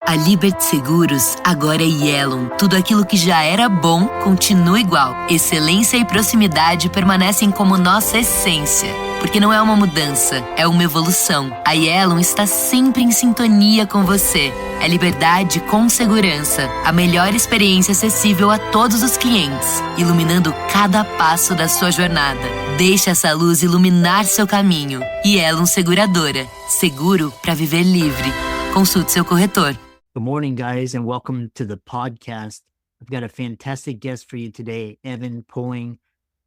A Libert Seguros agora é Yellow. Tudo aquilo que já era bom continua igual. Excelência e proximidade permanecem como nossa essência. Porque não é uma mudança, é uma evolução. A Yellow está sempre em sintonia com você. É liberdade com segurança. A melhor experiência acessível a todos os clientes, iluminando cada passo da sua jornada. Deixe essa luz iluminar seu caminho. Yellow Seguradora. Seguro para viver livre. Consulte seu corretor. Good morning, guys, and welcome to the podcast. I've got a fantastic guest for you today, Evan Pulling,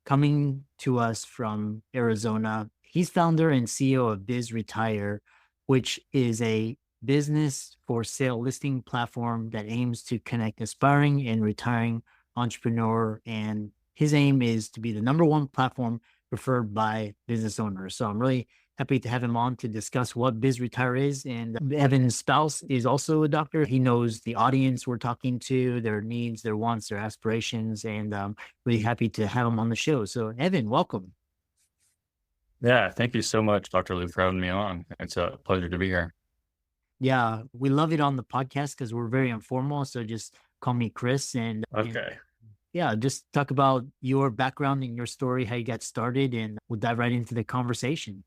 coming to us from Arizona. He's founder and CEO of BizRetire, which is a business for sale listing platform that aims to connect aspiring and retiring entrepreneur. And his aim is to be the number one platform preferred by business owners. So I'm really happy to have him on to discuss what BizRetire is. And Evan's spouse is also a doctor. He knows the audience we're talking to, their needs, their wants, their aspirations, and really happy to have him on the show. So Evan, welcome. Yeah, thank you so much, Dr. Lou, for having me on. It's a pleasure to be here. Yeah, we love it on the podcast because we're very informal. So just call me Chris. And yeah, just talk about your background and your story, how you got started, and we'll dive right into the conversation.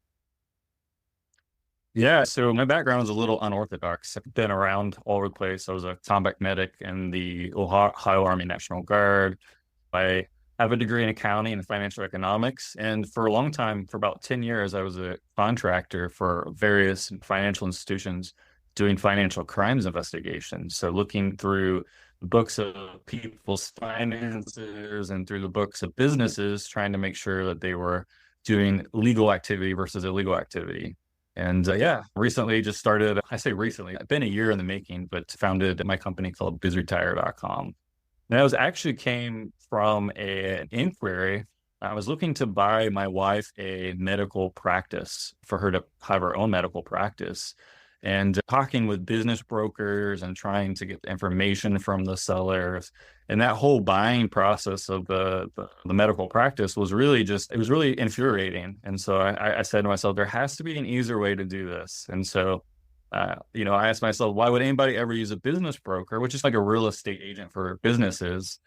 Yeah, so my background is a little unorthodox. I've been around all over the place. I was a combat medic in the Ohio Army National Guard. I have a degree in accounting and financial economics. And for a long time, for about 10 years, I was a contractor for various financial institutions doing financial crimes investigations. So looking through the books of people's finances and through the books of businesses, trying to make sure that they were doing legal activity versus illegal activity. And recently just started, I say recently, I've been a year in the making, but founded my company called BizRetire.com. And that actually came from an inquiry. I was looking to buy my wife a medical practice for her to have her own medical practice. And talking with business brokers and trying to get information from the sellers. And that whole buying process of the medical practice was really it was really infuriating. And so I said to myself, there has to be an easier way to do this. And so, I asked myself, why would anybody ever use a business broker, which is like a real estate agent for businesses?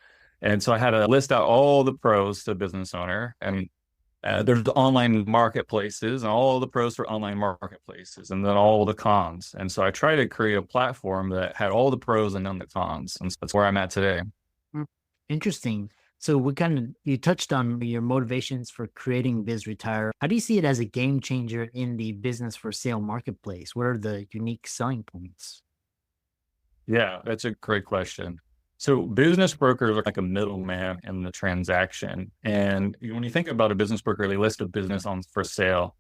And so I had to list out all the pros to a business owner. And there's the online marketplaces and all the pros for online marketplaces and then all the cons. And so I tried to create a platform that had all the pros and none of the cons. And so that's where I'm at today. Interesting. So you touched on your motivations for creating BizRetire. How do you see it as a game changer in the business for sale marketplace? What are the unique selling points? Yeah, that's a great question. So business brokers are like a middleman in the transaction. And when you think about a business broker, they list a business on for sale,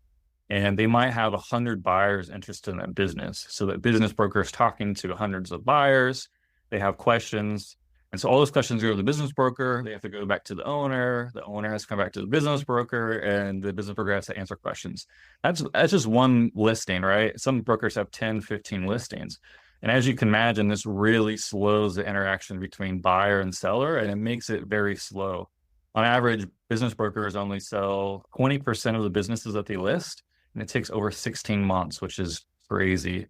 and they might have 100 buyers interested in that business. So that business broker is talking to hundreds of buyers. They have questions. And so all those questions go to the business broker. They have to go back to the owner. The owner has to come back to the business broker, and the business broker has to answer questions. That's just one listing, right? Some brokers have 10, 15 listings. And as you can imagine, this really slows the interaction between buyer and seller, and it makes it very slow. On average, business brokers only sell 20% of the businesses that they list, and it takes over 16 months, which is crazy.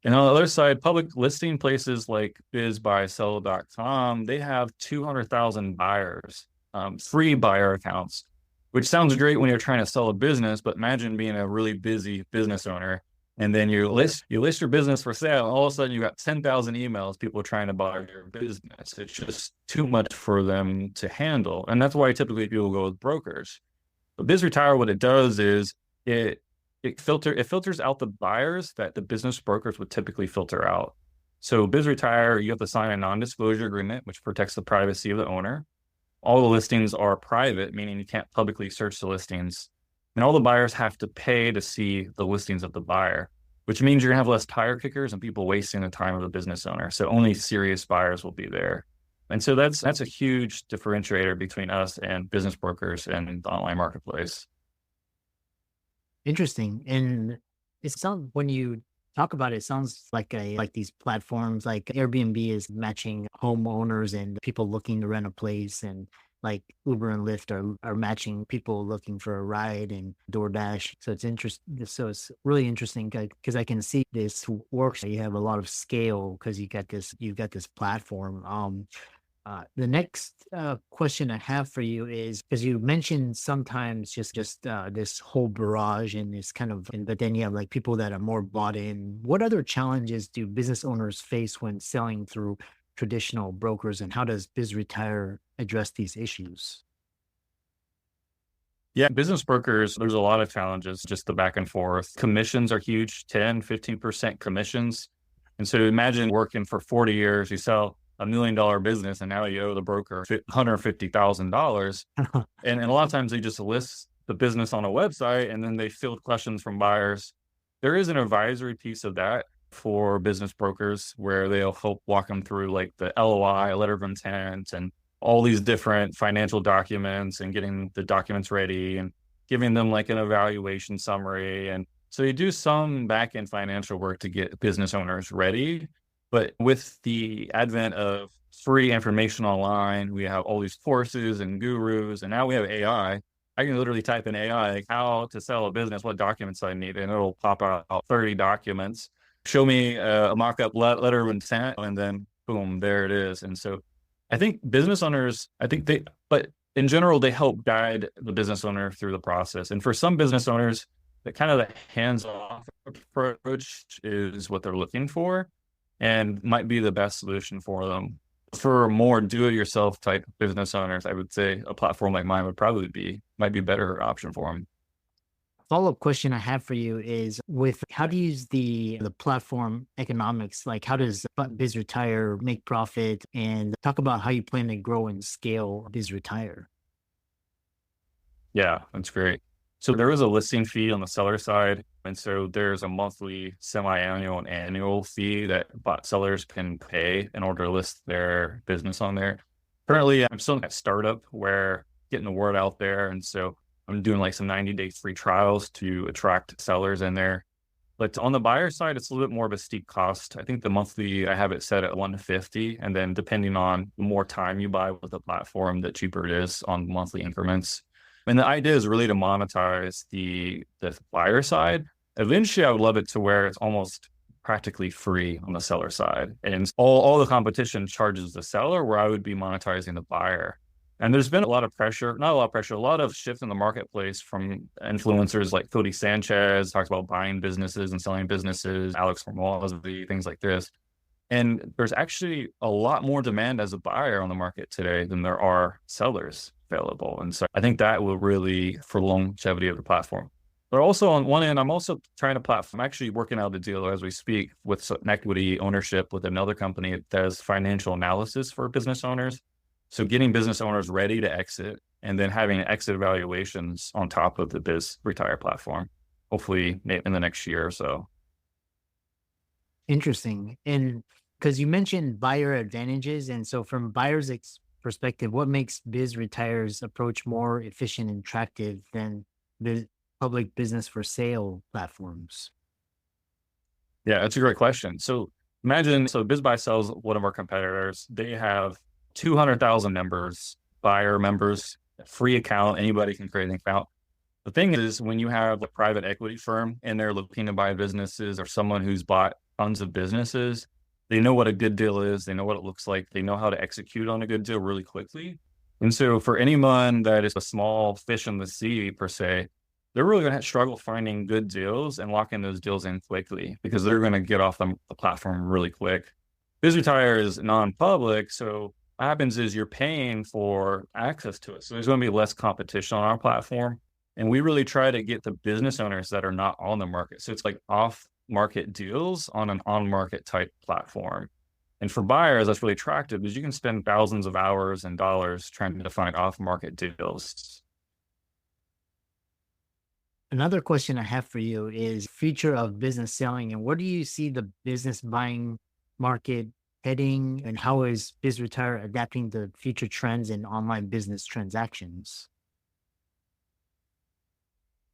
And on the other side, public listing places like bizbuysell.com, they have 200,000 buyers, free buyer accounts, which sounds great when you're trying to sell a business, but imagine being a really busy business owner. And then you list your business for sale. And all of a sudden, you got 10,000 emails, people trying to buy your business. It's just too much for them to handle. And that's why typically people go with brokers. But BizRetire, what it does is it filters out the buyers that the business brokers would typically filter out. So BizRetire, you have to sign a non-disclosure agreement, which protects the privacy of the owner. All the listings are private, meaning you can't publicly search the listings. And all the buyers have to pay to see the listings of the buyer, which means you're gonna have less tire kickers and people wasting the time of the business owner. So only serious buyers will be there. And so that's a huge differentiator between us and business brokers and the online marketplace. Interesting. And it sounds, when you talk about it, it sounds like these platforms like Airbnb is matching homeowners and people looking to rent a place. And like Uber and Lyft are matching people looking for a ride and DoorDash. So it's interesting. So it's really interesting because I can see this works. You have a lot of scale because you've got this platform. The next question I have for you is because you mentioned sometimes just this whole barrage and this kind of, but then you have like people that are more bought in. What other challenges do business owners face when selling through traditional brokers, and how does BizRetire address these issues? Yeah, business brokers, there's a lot of challenges, just the back and forth. Commissions are huge, 10-15% commissions. And so imagine working for 40 years, you sell $1 million business, and now you owe the broker $150,000. And a lot of times they just list the business on a website and then they field questions from buyers. There is an advisory piece of that for business brokers where they'll help walk them through like the LOI, letter of intent, and all these different financial documents and getting the documents ready and giving them like an evaluation summary. And so you do some back-end financial work to get business owners ready. But with the advent of free information online, we have all these courses and gurus, and now we have AI. I can literally type in AI, like how to sell a business, what documents I need, and it'll pop out 30 documents. Show me a mock-up letter of intent, and then boom, there it is. And so I think business owners, but in general, they help guide the business owner through the process. And for some business owners, the kind of the hands-off approach is what they're looking for and might be the best solution for them. For more do-it-yourself type business owners, I would say a platform like mine might be a better option for them. Follow-up question I have for you is with how to use the platform economics, like how does BizRetire make profit, and talk about how you plan to grow and scale BizRetire. Yeah, that's great. So there is a listing fee on the seller side. And so there's a monthly, semi-annual, and annual fee that sellers can pay in order to list their business on there. Currently, I'm still in that startup where getting the word out there. And so I'm doing like some 90-day free trials to attract sellers in there. But on the buyer side, it's a little bit more of a steep cost. I think the monthly, I have it set at $150. And then depending on the more time you buy with the platform, the cheaper it is on monthly increments. And the idea is really to monetize the buyer side. Eventually, I would love it to where it's almost practically free on the seller side. And all the competition charges the seller, where I would be monetizing the buyer. And there's been a lot of shift in the marketplace from influencers like Cody Sanchez, talks about buying businesses and selling businesses, Alex Hormozy, things like this. And there's actually a lot more demand as a buyer on the market today than there are sellers available. And so I think that will really, for longevity of the platform. But also on one end, I'm also trying to platform. I'm actually working out a deal as we speak with an equity ownership with another company that does financial analysis for business owners. So getting business owners ready to exit and then having exit evaluations on top of the BizRetire platform, hopefully in the next year or so. Interesting. And because you mentioned buyer advantages. And so from buyer's perspective, what makes BizRetire's approach more efficient and attractive than the public business for sale platforms? Yeah, that's a great question. So imagine, BizBuy sells one of our competitors. They have 200,000 members, buyer members, free account. Anybody can create an account. The thing is, when you have a private equity firm and they're looking to buy businesses, or someone who's bought tons of businesses, they know what a good deal is. They know what it looks like. They know how to execute on a good deal really quickly. And so for anyone that is a small fish in the sea, per se, they're really going to struggle finding good deals and locking those deals in quickly because they're going to get off the platform really quick. BizRetire is non-public, so what happens is you're paying for access to it. So there's going to be less competition on our platform. And we really try to get the business owners that are not on the market. So it's like off-market deals on an on-market type platform. And for buyers, that's really attractive because you can spend thousands of hours and dollars trying to find off-market deals. Another question I have for you is future of business selling, and where do you see the business buying market heading, and how is BizRetire adapting to future trends in online business transactions?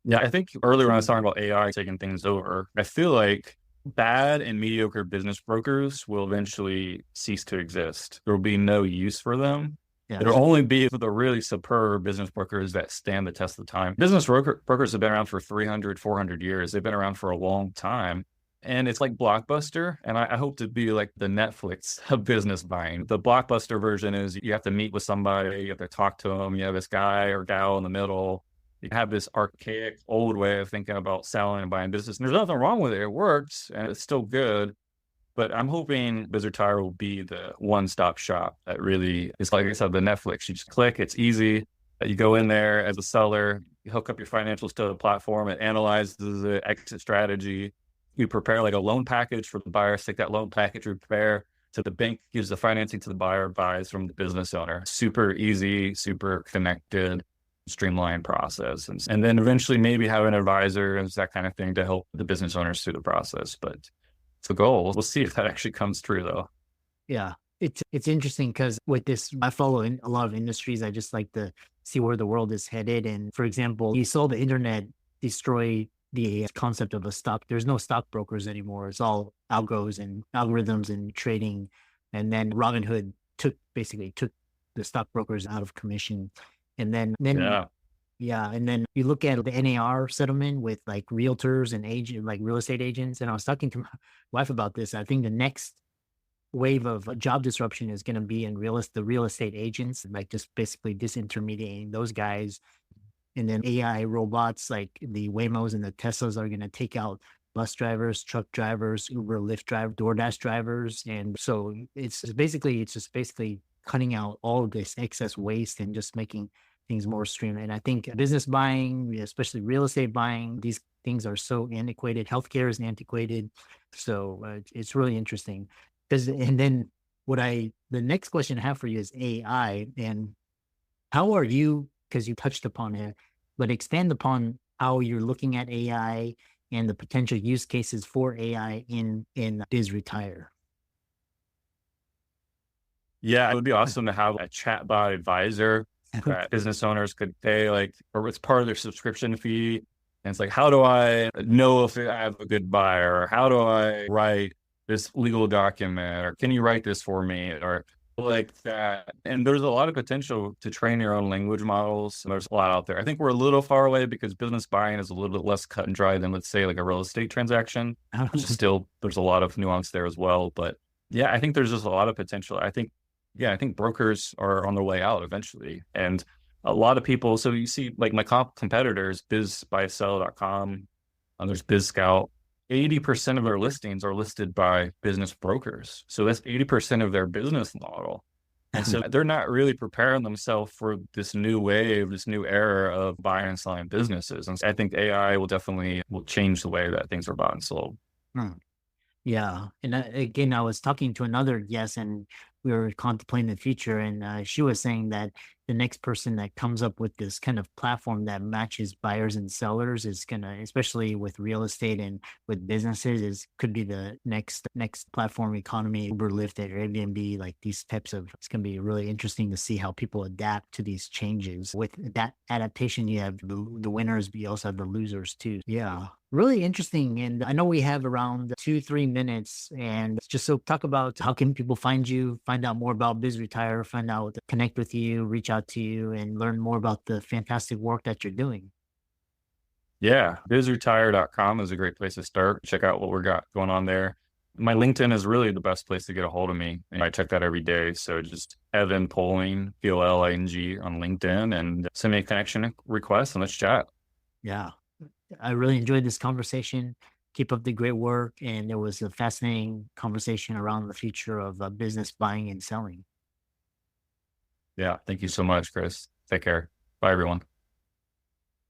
Yeah, I think earlier when I was talking about AI taking things over, I feel like bad and mediocre business brokers will eventually cease to exist. There will be no use for them. Yeah. It'll only be for the really superb business brokers that stand the test of time. Brokers have been around for 300, 400 years. They've been around for a long time. And it's like Blockbuster. And I hope to be like the Netflix of business buying. The Blockbuster version is you have to meet with somebody, you have to talk to them, you have this guy or gal in the middle. You have this archaic old way of thinking about selling and buying business. And there's nothing wrong with it. It works and it's still good. But I'm hoping BizRetire will be the one-stop shop that really is, like I said, the Netflix. You just click, it's easy. You go in there as a seller, you hook up your financials to the platform, it analyzes the exit strategy. You prepare like a loan package for the buyer, stick that loan package, you prepare to the bank, gives the financing to the buyer, buys from the business owner. Super easy, super connected, streamlined process. And then eventually maybe have an advisor and that kind of thing to help the business owners through the process. But it's the goal. We'll see if that actually comes true though. Yeah. It's interesting because with this, I follow in a lot of industries. I just like to see where the world is headed. And for example, you saw the internet destroy the concept of a stock. There's no stockbrokers anymore. It's all algos and algorithms and trading. And then Robinhood basically took the stockbrokers out of commission. And then yeah. And then you look at the NAR settlement with like realtors and like real estate agents. And I was talking to my wife about this. I think the next wave of job disruption is going to be in the real estate agents, like just basically disintermediating those guys. And then AI robots like the Waymos and the Teslas are going to take out bus drivers, truck drivers, Uber, Lyft drivers, DoorDash drivers. And so it's just basically cutting out all of this excess waste and just making things more streamlined. And I think business buying, especially real estate buying, these things are so antiquated. Healthcare is antiquated. So it's really interesting. And then the next question I have for you is AI. And how are you, because you touched upon it, but expand upon how you're looking at AI and the potential use cases for AI in BizRetire. Yeah, it would be awesome to have a chatbot advisor that business owners could pay, like, or it's part of their subscription fee. And it's like, how do I know if I have a good buyer? Or how do I write this legal document? Or can you write this for me? Or like that. And there's a lot of potential to train your own language models. There's a lot out there. I think we're a little far away because business buying is a little bit less cut and dry than, let's say, like a real estate transaction, which is still, there's a lot of nuance there as well. But yeah, I think there's just a lot of potential. I think brokers are on their way out eventually. And a lot of people, so you see like my competitors, bizbuysell.com, there's BizScout, 80% of their listings are listed by business brokers. So that's 80% of their business model. And so they're not really preparing themselves for this new wave, this new era of buying and selling businesses. And so I think AI will change the way that things are bought and sold. Yeah. And again, I was talking to another guest and we were contemplating the future. And she was saying that the next person that comes up with this kind of platform that matches buyers and sellers is going to, especially with real estate and with businesses, could be the next platform economy, Uber, Lyft, or Airbnb, like these types of, it's going to be really interesting to see how people adapt to these changes. With that adaptation, you have the winners, but you also have the losers too. Yeah. Really interesting. And I know we have around 2-3 minutes, and just so talk about how can people find you, find out more about BizRetire, connect with you, reach out to you, and learn more about the fantastic work that you're doing. Yeah, BizRetire.com is a great place to start. Check out what we got going on there. My LinkedIn is really the best place to get a hold of me. And I check that every day. So just Evan Poling, Poling on LinkedIn, and send me a connection request and let's chat. Yeah. I really enjoyed this conversation. Keep up the great work. And it was a fascinating conversation around the future of business buying and selling. Yeah. Thank you so much, Chris. Take care. Bye, everyone.